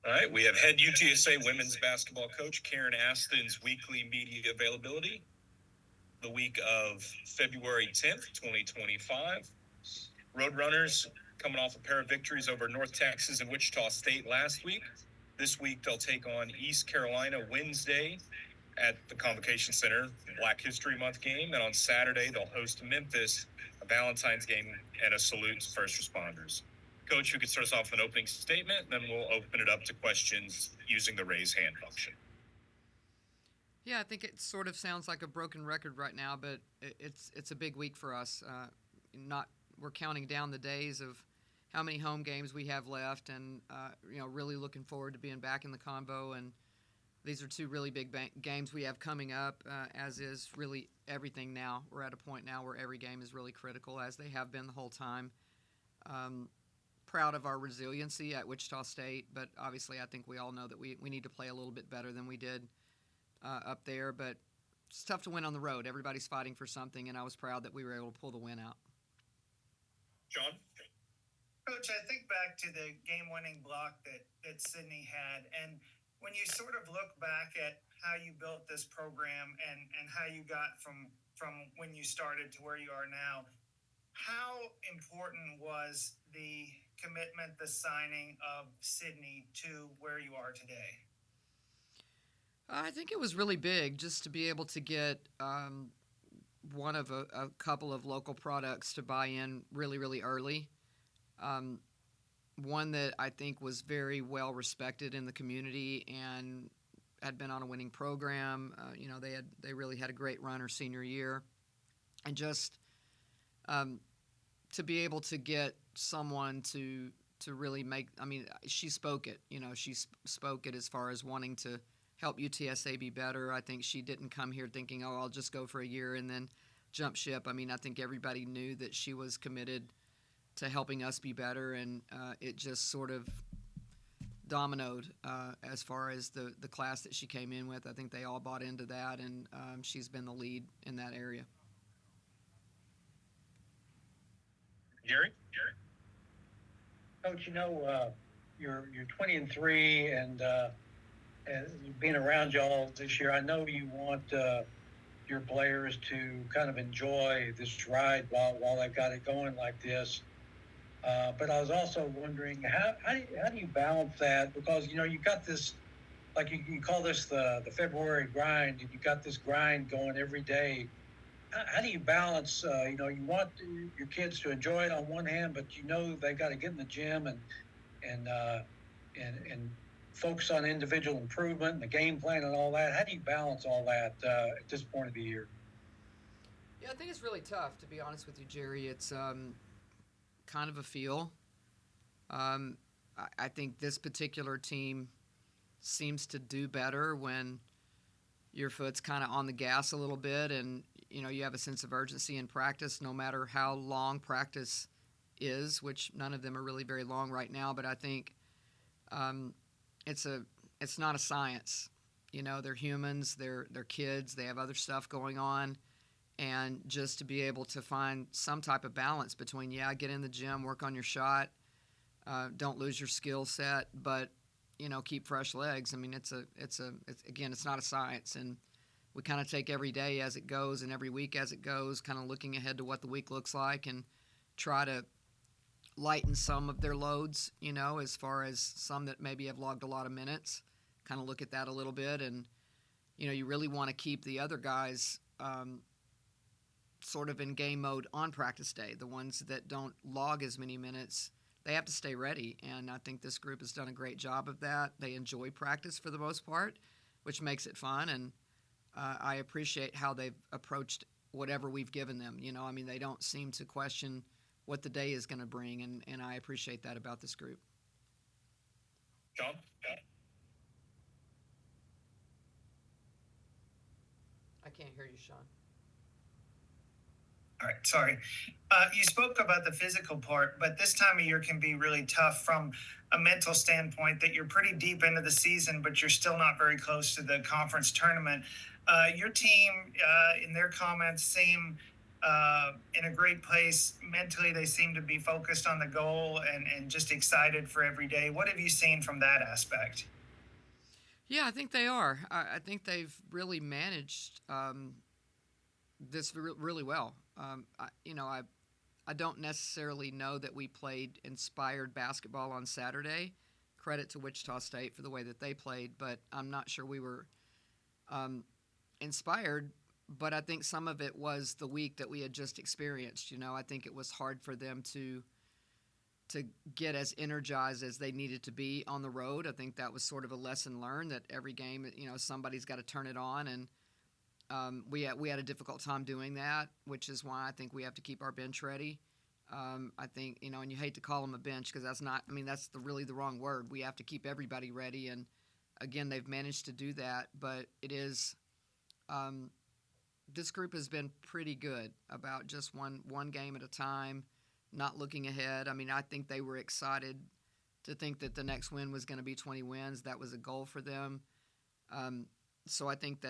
All right, we have head UTSA women's basketball coach Karen Aston's weekly media availability the week of February 10th, 2025. Roadrunners coming off a pair of victories over North Texas and Wichita State last week. This week they'll take on East Carolina Wednesday at the Convocation Center, Black History Month game. And on Saturday they'll host Memphis, a Valentine's game and a salute to first responders. Coach, you could start us off with an opening statement, then we'll open it up to questions using the raise hand function. Yeah, I think it sort of sounds like a broken record right now, but it's a big week for us. We're counting down the days of how many home games we have left, and really looking forward to being back in the Convo. And these are two really big games we have coming up, as is really everything now. We're at a point now where every game is really critical, as they have been the whole time. Proud of our resiliency at Wichita State, but obviously I think we all know that we need to play a little bit better than we did up there. But it's tough to win on the road. Everybody's fighting for something, and I was proud that we were able to pull the win out. John? Coach, I think back to the game-winning block that Sydney had, and when you sort of look back at how you built this program and how you got from when you started to where you are now, how important was the commitment, the signing of Sydney to where you are today? I think it was really big just to be able to get one of a couple of local products to buy in really, really early. One that I think was very well respected in the community and had been on a winning program. They really had a great run her senior year, and just to be able to get someone to really make. I mean, she spoke it. She spoke it as far as wanting to help UTSA be better. I think she didn't come here thinking, oh, I'll just go for a year and then jump ship. I mean, I think everybody knew that she was committed to helping us be better, and it just sort of dominoed as far as the class that she came in with. I think they all bought into that, and she's been the lead in that area. Gary? Coach, you're 20-3, and being around y'all this year, I know you want your players to kind of enjoy this ride while they've got it going like this. But I was also wondering, how do you balance that? Because, you've got this, like you can call this the February grind, and you've got this grind going every day. How do you balance, you want your kids to enjoy it on one hand, but they've got to get in the gym and focus on individual improvement and the game plan and all that. How do you balance all that at this point of the year? Yeah, I think it's really tough, to be honest with you, Jerry. It's kind of a feel. I think this particular team seems to do better when your foot's kind of on the gas a little bit, and you have a sense of urgency in practice, no matter how long practice is, which none of them are really very long right now. But I think it's not a science. They're humans, they're kids, they have other stuff going on, and just to be able to find some type of balance between, get in the gym, work on your shot, don't lose your skill set, but keep fresh legs. I mean, it's not a science, and we kind of take every day as it goes and every week as it goes, kind of looking ahead to what the week looks like and try to lighten some of their loads, as far as some that maybe have logged a lot of minutes, kind of look at that a little bit. And, you really want to keep the other guys sort of in game mode on practice day. The ones that don't log as many minutes, they have to stay ready. And I think this group has done a great job of that. They enjoy practice for the most part, which makes it fun. And I appreciate how they've approached whatever we've given them. They don't seem to question what the day is going to bring, and I appreciate that about this group. John? I can't hear you, Sean. All right, sorry. You spoke about the physical part, but this time of year can be really tough from a mental standpoint, that you're pretty deep into the season, but you're still not very close to the conference tournament. Your team, in their comments, seem in a great place. Mentally, they seem to be focused on the goal and just excited for every day. What have you seen from that aspect? Yeah, I think they are. I think they've really managed this really well. I don't necessarily know that we played inspired basketball on Saturday. Credit to Wichita State for the way that they played, but I'm not sure we were inspired. But I think some of it was the week that we had just experienced. I think it was hard for them to get as energized as they needed to be on the road. I think that was sort of a lesson learned that every game, somebody's got to turn it on, and we had a difficult time doing that, which is why I think we have to keep our bench ready. I think, and you hate to call them a bench because that's really the wrong word. We have to keep everybody ready, and again, they've managed to do that. But it is, this group has been pretty good about just one game at a time, not looking ahead. I think they were excited to think that the next win was going to be 20 wins. That was a goal for them. So I think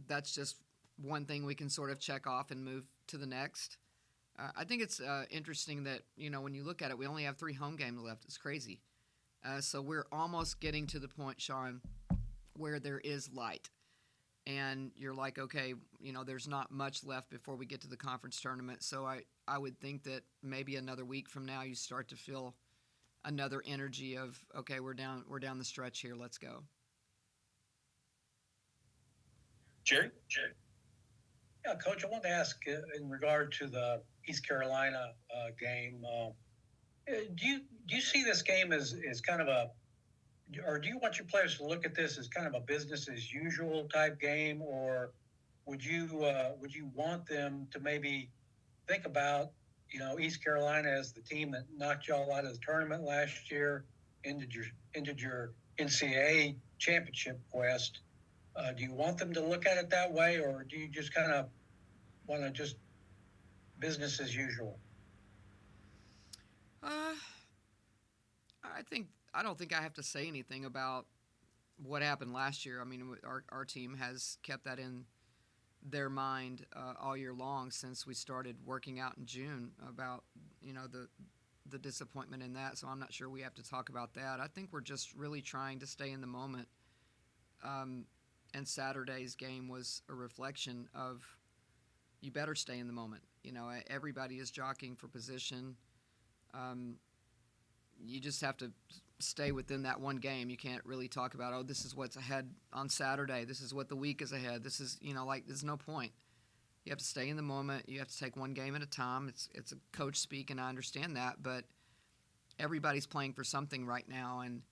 that's just one thing we can sort of check off and move to the next. I think it's interesting that, when you look at it, we only have 3 home games left. It's crazy. So we're almost getting to the point, Sean, where there is light. And you're like, okay, there's not much left before we get to the conference tournament. So I would think that maybe another week from now you start to feel another energy of, okay, we're down the stretch here. Let's go. Jerry? Yeah, Coach, I wanted to ask in regard to the East Carolina game. Do you see this game as kind of or do you want your players to look at this as kind of a business as usual type game, or would you want them to maybe think about East Carolina as the team that knocked y'all out of the tournament last year, ended your NCAA championship quest? Do you want them to look at it that way, or do you just kind of want to just business as usual? I don't think I have to say anything about what happened last year. Our team has kept that in their mind all year long since we started working out in June about the disappointment in that. So I'm not sure we have to talk about that. I think we're just really trying to stay in the moment. And Saturday's game was a reflection of you better stay in the moment. Everybody is jockeying for position. You just have to stay within that one game. You can't really talk about, this is what's ahead on Saturday. This is what the week is ahead. This is, there's no point. You have to stay in the moment. You have to take one game at a time. It's a coach speak, and I understand that, but everybody's playing for something right now, and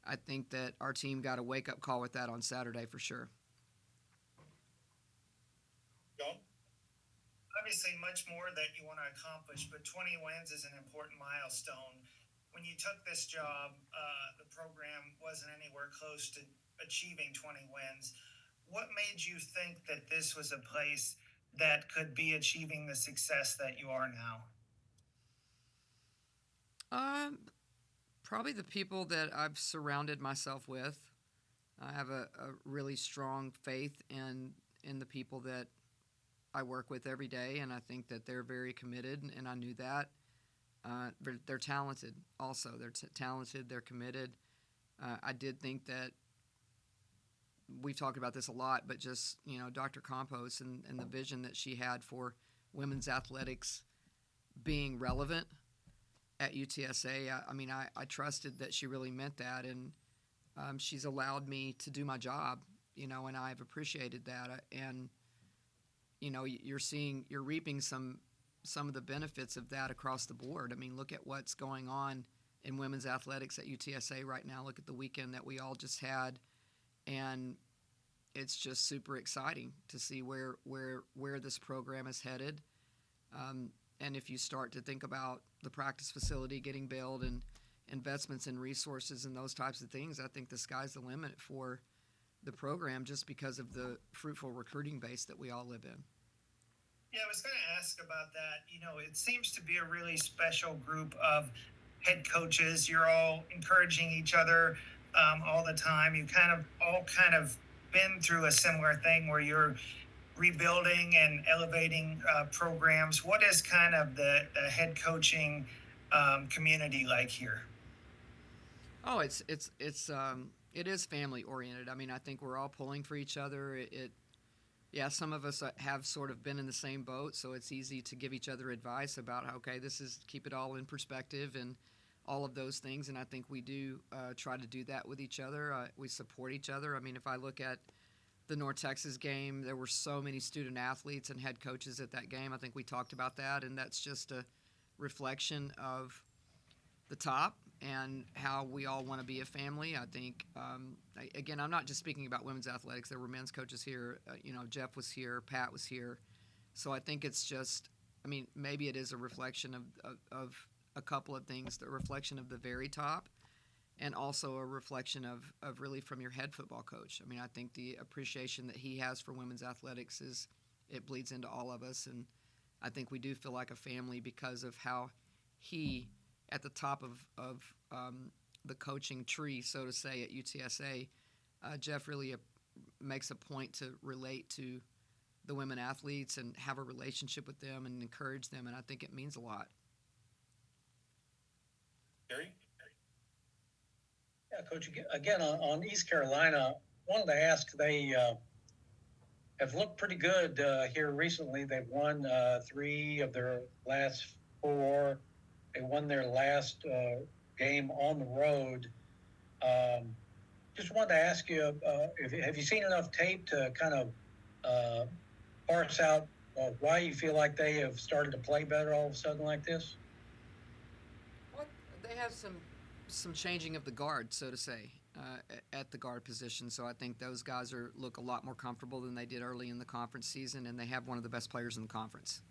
I think that our team got a wake-up call with that on Saturday for sure. John? Obviously, much more that you want to accomplish, but 20 wins is an important milestone. When you took this job, the program wasn't anywhere close to achieving 20 wins. What made you think that this was a place that could be achieving the success that you are now? Probably the people that I've surrounded myself with. I have a really strong faith in the people that I work with every day, and I think that they're very committed, and I knew that. They're talented also. They're talented, they're committed. I did think that we've talked about this a lot, but just, Dr. Campos and the vision that she had for women's athletics being relevant at UTSA, I trusted that she really meant that, and she's allowed me to do my job, and I've appreciated that. And, you're reaping some of the benefits of that across the board. Look at what's going on in women's athletics at UTSA right now. Look at the weekend that we all just had, and it's just super exciting to see where this program is headed. And if you start to think about the practice facility getting built and investments in resources and those types of things, I think the sky's the limit for the program just because of the fruitful recruiting base that we all live in. Yeah, I was going to ask about that. It seems to be a really special group of head coaches. You're all encouraging each other all the time. You all kind of been through a similar thing where you're rebuilding and elevating programs. What is kind of the head coaching community like here? Oh, it is family oriented. I mean, I think we're all pulling for each other. Yeah, some of us have sort of been in the same boat, so it's easy to give each other advice about, okay, this is keep it all in perspective and all of those things. And I think we do try to do that with each other. We support each other. I mean, if I look at the North Texas game, there were so many student athletes and head coaches at that game. I think we talked about that, and that's just a reflection of the top and how we all want to be a family. I think, again, I'm not just speaking about women's athletics. There were men's coaches here. Jeff was here, Pat was here. So I think it's just, I mean, maybe it is a reflection of a couple of things, the reflection of the very top and also a reflection of really from your head football coach. I mean, I think the appreciation that he has for women's athletics it bleeds into all of us. And I think we do feel like a family because of how he, at the top of the coaching tree, so to say, at UTSA, Jeff really makes a point to relate to the women athletes and have a relationship with them and encourage them, and I think it means a lot. Gary? Yeah, Coach, again, on East Carolina, wanted to ask, they have looked pretty good here recently. They've won 3 of their last 4. They won their last game on the road. Just wanted to ask you, have you seen enough tape to kind of parse out why you feel like they have started to play better all of a sudden like this? Well, they have some changing of the guard, so to say, at the guard position. So I think those guys look a lot more comfortable than they did early in the conference season, and they have one of the best players in the conference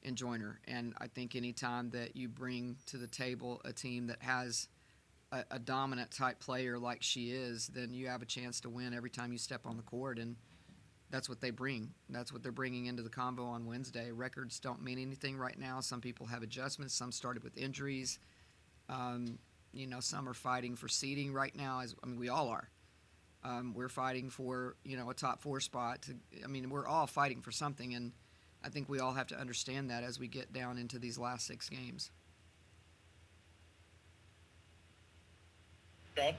in Joyner. And I think any time that you bring to the table a team that has a dominant type player like she is, then you have a chance to win every time you step on the court, and that's what they bring. That's what they're bringing into the combo on Wednesday. Records don't mean anything right now. Some people have adjustments. Some started with injuries. Some are fighting for seeding right now. We all are. We're fighting for, a top 4 spot. We're all fighting for something, and I think we all have to understand that as we get down into these last 6 games. John?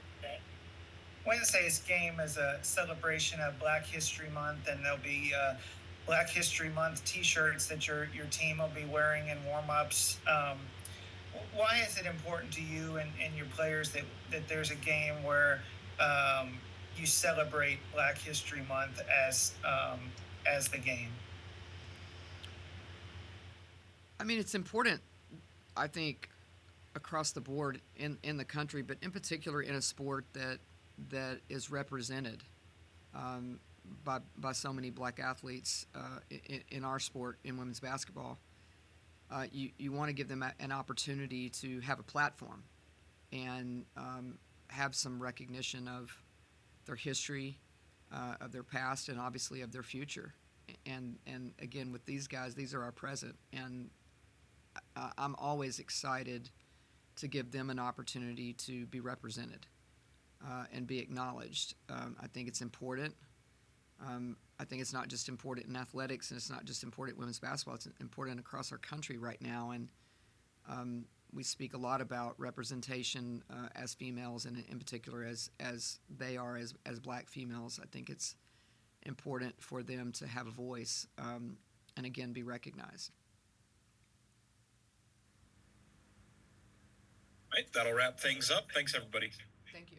Wednesday's game is a celebration of Black History Month, and there'll be Black History Month T-shirts that your team will be wearing in warm-ups. Why is it important to you and your players that there's a game where you celebrate Black History Month as the game? It's important, I think, across the board in the country, but in particular in a sport that is represented by so many black athletes in our sport, in women's basketball. You want to give them an opportunity to have a platform and have some recognition of their history, of their past, and obviously of their future. And again, with these guys, these are our present. And I'm always excited to give them an opportunity to be represented and be acknowledged. I think it's important. I think it's not just important in athletics, and it's not just important in women's basketball. It's important across our country right now. And we speak a lot about representation as females, and in particular as they are as black females. I think it's important for them to have a voice and, again, be recognized. All right, that'll wrap things up. Thanks, everybody. Thank you.